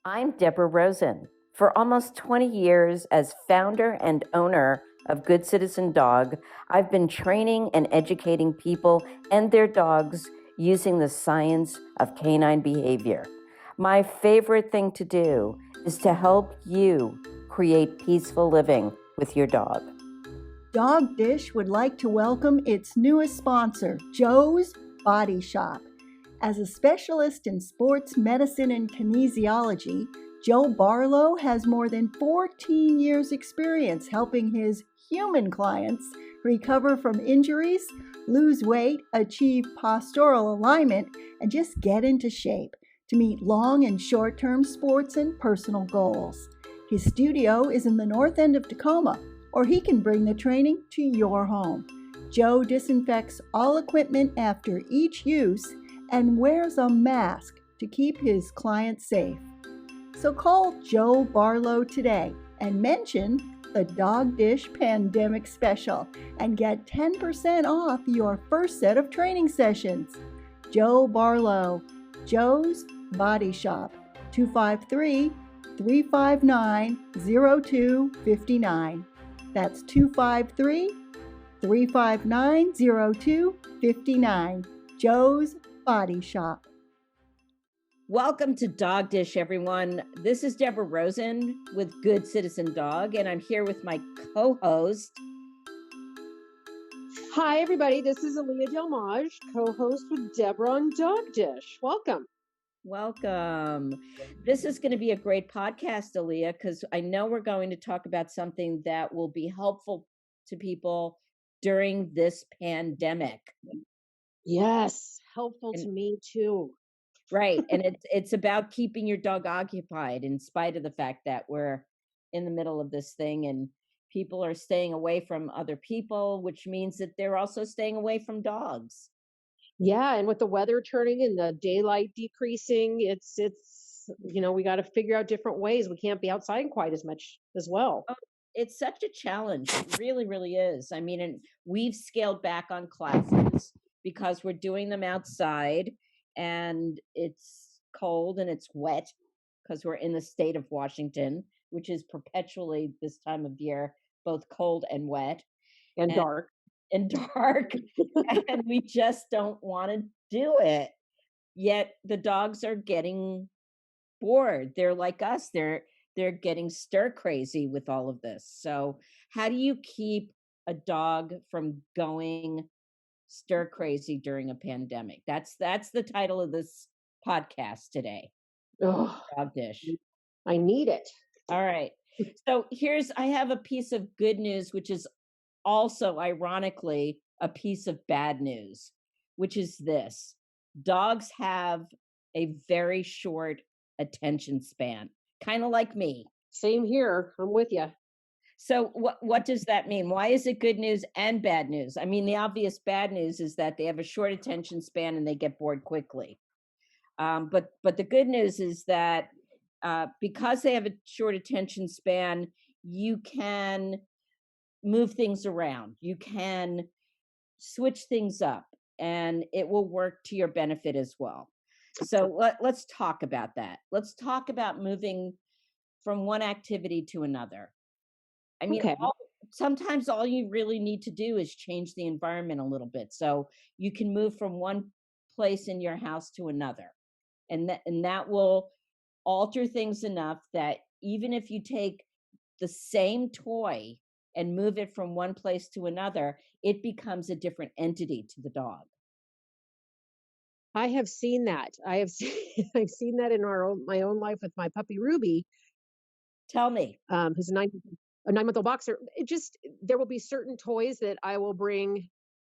I'm Deborah Rosen. For almost 20 years, as founder and owner of Good Citizen Dog, I've been training and educating people and their dogs using the science of canine behavior. My favorite thing to do is to help you create peaceful living with your dog. Dog Dish would like to welcome its newest sponsor, Joe's Body Shop. As a specialist in sports medicine and kinesiology, Joe Barlow has more than 14 years' experience helping his human clients recover from injuries, lose weight, achieve postural alignment, and just get into shape to meet long and short-term sports and personal goals. His studio is in the north end of Tacoma, or he can bring the training to your home. Joe disinfects all equipment after each use and wears a mask to keep his clients safe. So call Joe Barlow today and mention the Dog Dish Pandemic Special and get 10% off your first set of training sessions. Joe Barlow, Joe's Body Shop, 253-359-0259. That's 253-359-0259. Joe's Body Shop. Welcome to Dog Dish, everyone. This is Deborah Rosen with Good Citizen Dog, and I'm here with my co-host. Hi, everybody. This is Aaliyah Delmage, co-host with Deborah on Dog Dish. Welcome. Welcome. This is going to be a great podcast, Aaliyah, because I know we're going to talk about something that will be helpful to people during this pandemic. Yes, helpful to me too. Right. And it's about keeping your dog occupied in spite of the fact that we're in the middle of this thing and people are staying away from other people, which means that they're also staying away from dogs. Yeah, and with the weather turning and the daylight decreasing, it's we got to figure out different ways. We can't be outside quite as much as well. Oh, it's such a challenge. It really, really is. I mean, and we've scaled back on classes because we're doing them outside and it's cold and it's wet because we're in the state of Washington, which is perpetually this time of year, both cold and wet and dark. And dark. And we just don't want to do it. Yet the dogs are getting bored. They're like us. They're getting stir crazy with all of this. So how do you keep a dog from going stir crazy during a pandemic? That's the title of this podcast today. Oh, Dog Dish. I need it. All right. So I have a piece of good news, which is also ironically a piece of bad news, which is this: dogs have a very short attention span, kind of like me. Same here. I'm with you. So what does that mean? Why is it good news and bad news? I mean, the obvious bad news is that they have a short attention span and they get bored quickly. But the good news is that because they have a short attention span, you can move things around. You can switch things up and it will work to your benefit as well. So let's talk about that. Let's talk about moving from one activity to another. I mean, okay. Sometimes all you really need to do is change the environment a little bit. So you can move from one place in your house to another. And that will alter things enough that even if you take the same toy and move it from one place to another, it becomes a different entity to the dog. I have seen that. I've seen that in my own life with my puppy Ruby. Tell me. Who's a 9-month-old boxer. There will be certain toys that I will bring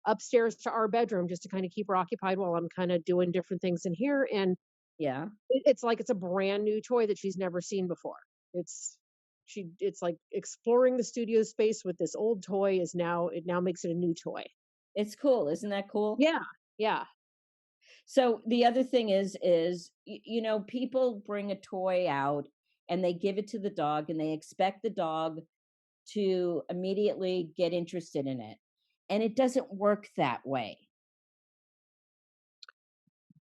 upstairs to our bedroom just to kind of keep her occupied while I'm kind of doing different things in here. And yeah, it's like it's a brand new toy that she's never seen before. It's like exploring the studio space with this old toy it now makes it a new toy. It's cool. Isn't that cool? Yeah. So the other thing is, people bring a toy out and they give it to the dog and they expect the dog to immediately get interested in it. And it doesn't work that way.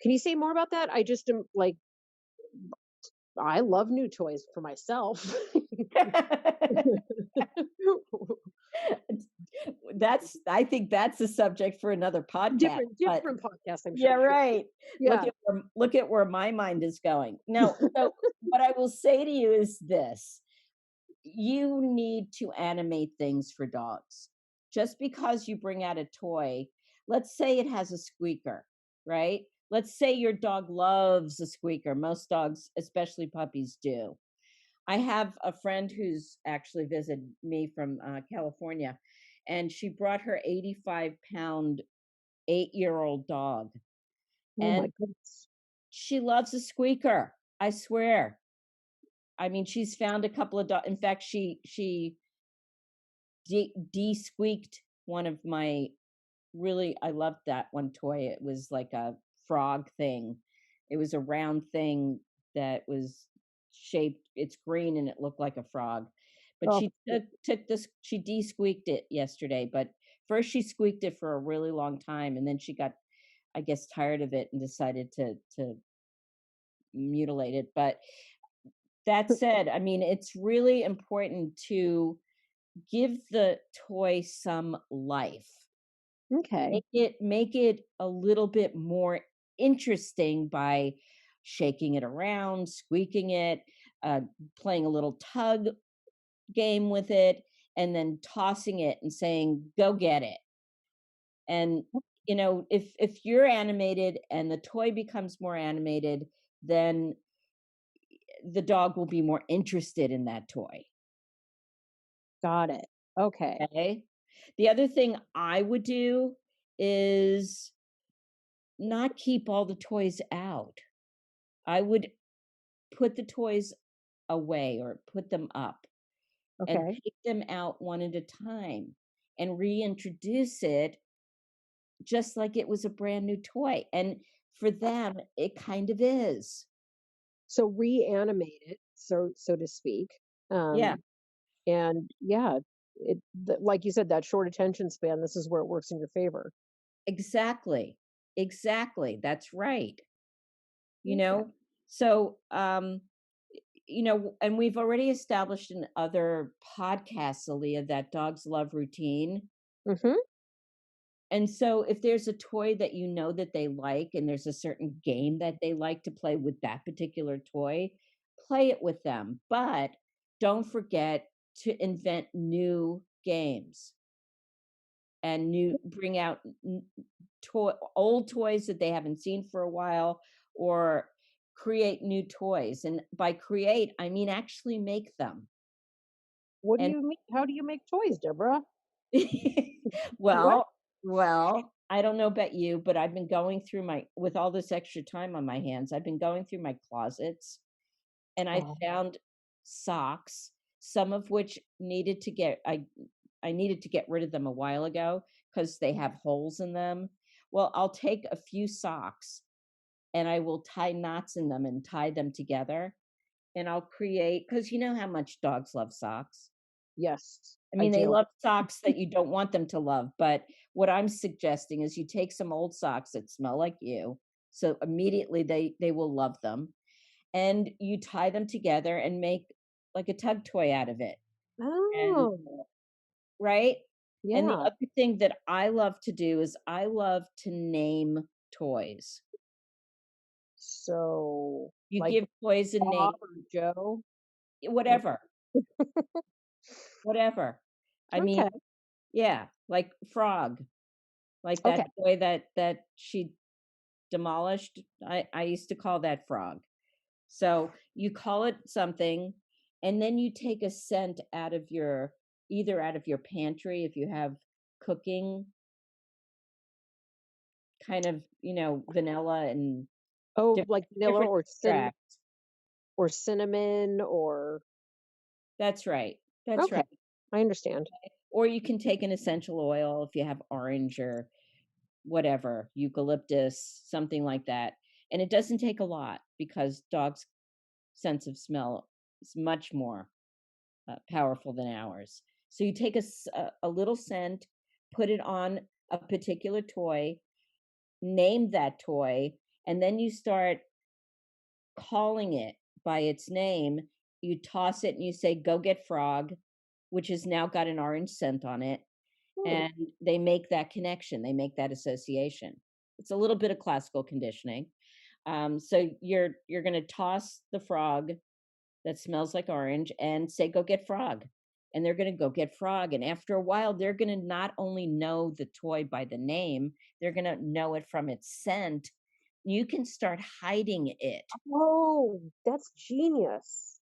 Can you say more about that? I just am like, I love new toys for myself. I think that's a subject for another podcast, but Different podcast, I'm yeah, sure. right. Yeah. Look at where my mind is going. No, so what I will say to you is this: you need to animate things for dogs. Just because you bring out a toy, let's say it has a squeaker, right? Let's say your dog loves a squeaker. Most dogs, especially puppies, do. I have a friend who's actually visited me from California, and she brought her 85-pound 8-year-old dog, Oh my and goodness. she loves a squeaker. I swear. I mean, she's found a couple of dogs. In fact, she de-squeaked one of my really, I loved that one toy. It was like a frog thing. It was a round thing that was shaped, it's green and it looked like a frog. But Oh, she took this, she de-squeaked it yesterday. But first she squeaked it for a really long time, and then she got, I guess, tired of it and decided to mutilate it. But that said, I mean, it's really important to give the toy some life. okay. Make it a little bit more interesting by shaking it around, squeaking it, uh, playing a little tug game with it, and then tossing it and saying, "Go get it." And you know, if you're animated and the toy becomes more animated, then the dog will be more interested in that toy. Got it. Okay. Okay. The other thing I would do is not keep all the toys out. I would put the toys away or put them up and Okay. take them out one at a time and reintroduce it just like it was a brand new toy. And for them, it kind of is. So reanimate it, so to speak. Yeah, Um, and yeah, like you said, that short attention span, this is where it works in your favor. exactly. Exactly. That's right. You Okay. know? So, and we've already established in other podcasts, Aaliyah, that dogs love routine. Mm-hmm. And so if there's a toy that you know that they like and there's a certain game that they like to play with that particular toy, play it with them. But don't forget to invent new games and new bring out old toys that they haven't seen for a while, or create new toys. And by create, I mean actually make them. What do And you mean? How do you make toys, Deborah? What? well, I don't know about you, but I've been going through my with all this extra time on my hands, I've been going through my closets, and I Oh, found socks, some of which needed to get I needed to get rid of them a while ago because they have holes in them. Well, I'll take a few socks and I will tie knots in them and tie them together, and I'll create, because you know how much dogs love socks. yes, I I mean, they do. love socks that you don't want them to love, but what I'm suggesting is you take some old socks that smell like you, so immediately they will love them, and you tie them together and make like a tug toy out of it. And Oh, right? And the yeah. other thing that I love to do is I love to name toys. So, You like give toys a name, Bob or Joe? Or whatever, whatever. I okay, mean, yeah, like Frog, like okay. that toy that she demolished. I used to call that Frog. So you call it something, and then you take a scent out of your, either out of your pantry if you have cooking, kind of, vanilla and Oh, different like vanilla different extracts. or cinnamon or That's right. That's okay. right. I understand. Or you can take an essential oil if you have orange or whatever, eucalyptus, something like that. And it doesn't take a lot because dogs' sense of smell is much more powerful than ours. So you take a little scent, put it on a particular toy, name that toy, and then you start calling it by its name, you toss it and you say, "Go get frog," which has now got an orange scent on it, Hmm. and they make that connection, they make that association. It's a little bit of classical conditioning. So you're gonna toss the frog that smells like orange and say, "Go get frog." And they're gonna go get frog. And after a while, they're gonna not only know the toy by the name, they're gonna know it from its scent. You can start hiding it, Oh, that's genius.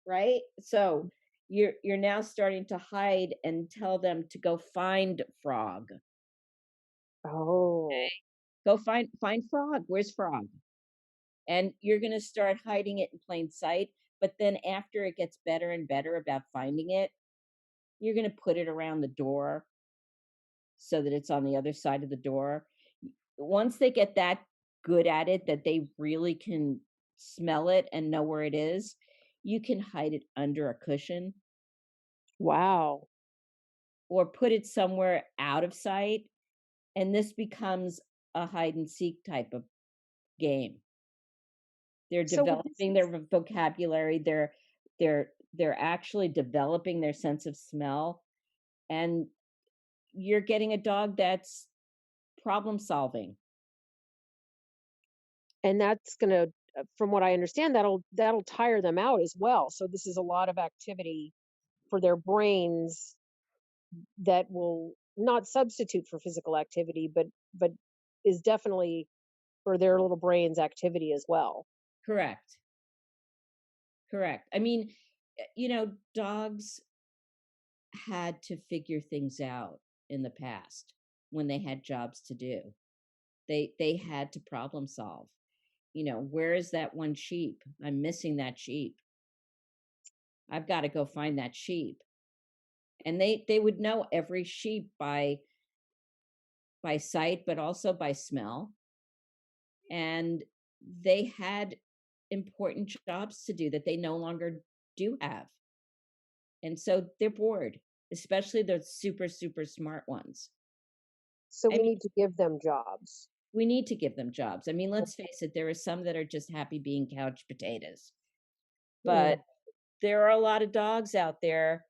right? So you're now starting to hide and tell them to go find frog. Oh, Go find frog. Where's frog? And you're gonna start hiding it in plain sight. But then after it gets better and better about finding it, you're gonna put it around the door so that it's on the other side of the door. Once they get that good at it that they really can smell it and know where it is, you can hide it under a cushion wow. or put it somewhere out of sight, and this becomes a hide and seek type of game. They're So with this, developing their vocabulary, they're actually developing their sense of smell, and you're getting a dog that's problem solving. and that's gonna, from what I understand, that'll tire them out as well. So this is a lot of activity for their brains that will not substitute for physical activity, but is definitely for their little brains activity as well. Correct. Correct. I mean, dogs had to figure things out in the past when they had jobs to do. They had to problem solve. Where is that one sheep? I'm missing that sheep. I've got to go find that sheep. And they would know every sheep by sight, but also by smell. And they had important jobs to do that they no longer do have. And so they're bored, especially the super, super smart ones. So I we mean, need to give them jobs. we need to give them jobs. I mean, let's face it, there are some that are just happy being couch potatoes. But Mm. there are a lot of dogs out there,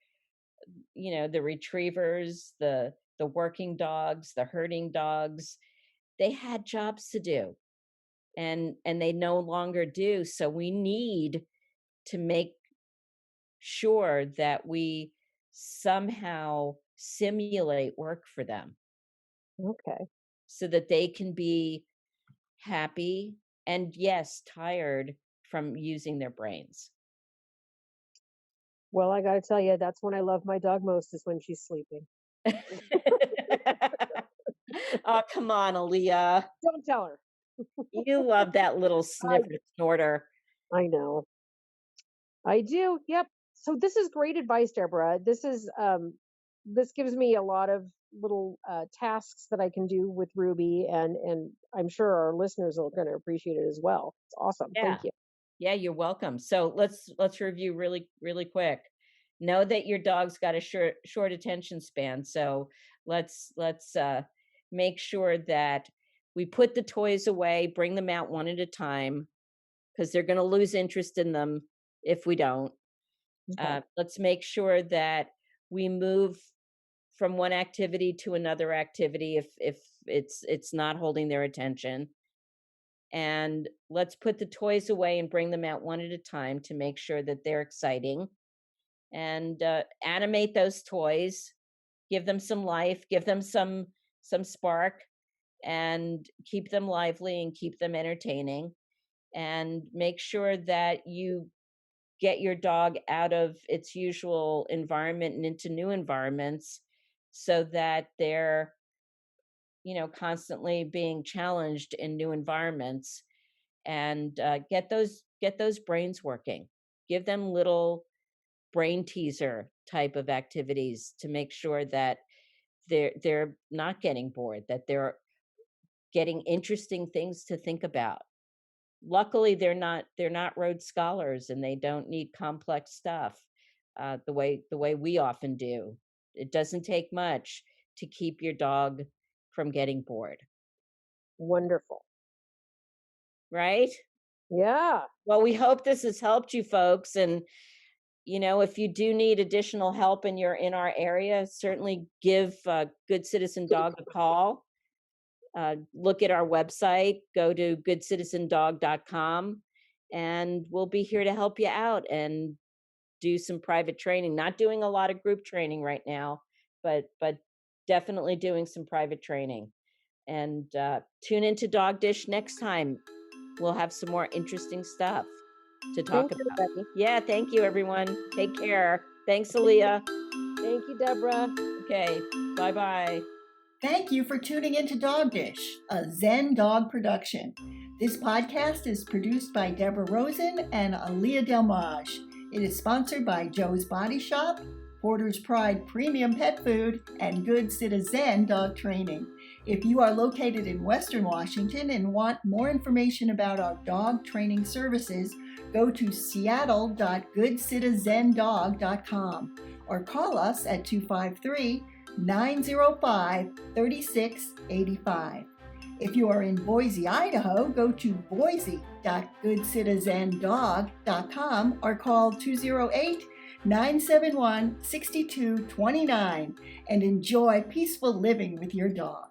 the retrievers, the working dogs, the herding dogs. They had jobs to do and they no longer do. So we need to make sure that we somehow simulate work for them Okay. so that they can be happy and, yes, tired from using their brains. Well, I gotta tell you, that's when I love my dog most is when she's sleeping. Oh, come on, Aaliyah. Don't tell her. You love that little I sniffer snorter. I know. I do. Yep. So this is great advice, Deborah. This gives me a lot of little tasks that I can do with Ruby, and I'm sure our listeners are going to appreciate it as well. It's awesome. Yeah. Thank you. Yeah, you're welcome. So let's review really really quick. Know that your dog's got a short attention span. So let's make sure that we put the toys away, bring them out one at a time because they're going to lose interest in them if we don't. Okay. Let's make sure that we move from one activity to another activity if it's not holding their attention. And let's put the toys away and bring them out one at a time to make sure that they're exciting. And animate those toys, give them some life, give them some spark, and keep them lively and keep them entertaining. And make sure that you get your dog out of its usual environment and into new environments so that they're constantly being challenged in new environments and get those brains working. Give them little brain teaser type of activities to make sure that they're not getting bored, that they're getting interesting things to think about. Luckily, they're not Rhodes scholars and they don't need complex stuff the way we often do. It doesn't take much to keep your dog from getting bored, Wonderful. right? Yeah. Well, we hope this has helped you folks. And, if you do need additional help and you're in our area, certainly give Good Citizen Dog a call. Look at our website, go to goodcitizendog.com, and we'll be here to help you out and do some private training. Not doing a lot of group training right now, but definitely doing some private training. And tune into Dog Dish next time. We'll have some more interesting stuff to talk Thank you, about. Becky. Yeah, thank you, everyone. Take care. Thanks, Aaliyah. Thank you, Deborah. Okay, bye-bye. Thank you for tuning into Dog Dish, a Zen dog production. This podcast is produced by Deborah Rosen and Aaliyah Delmage. It is sponsored by Joe's Body Shop, Porter's Pride Premium Pet Food, and Good Citizen Dog Training. If you are located in Western Washington and want more information about our dog training services, go to seattle.goodcitizendog.com or call us at 253-905-3685. If you are in Boise, Idaho, go to boise.goodcitizendog.com or call 208-971-6229 and enjoy peaceful living with your dog.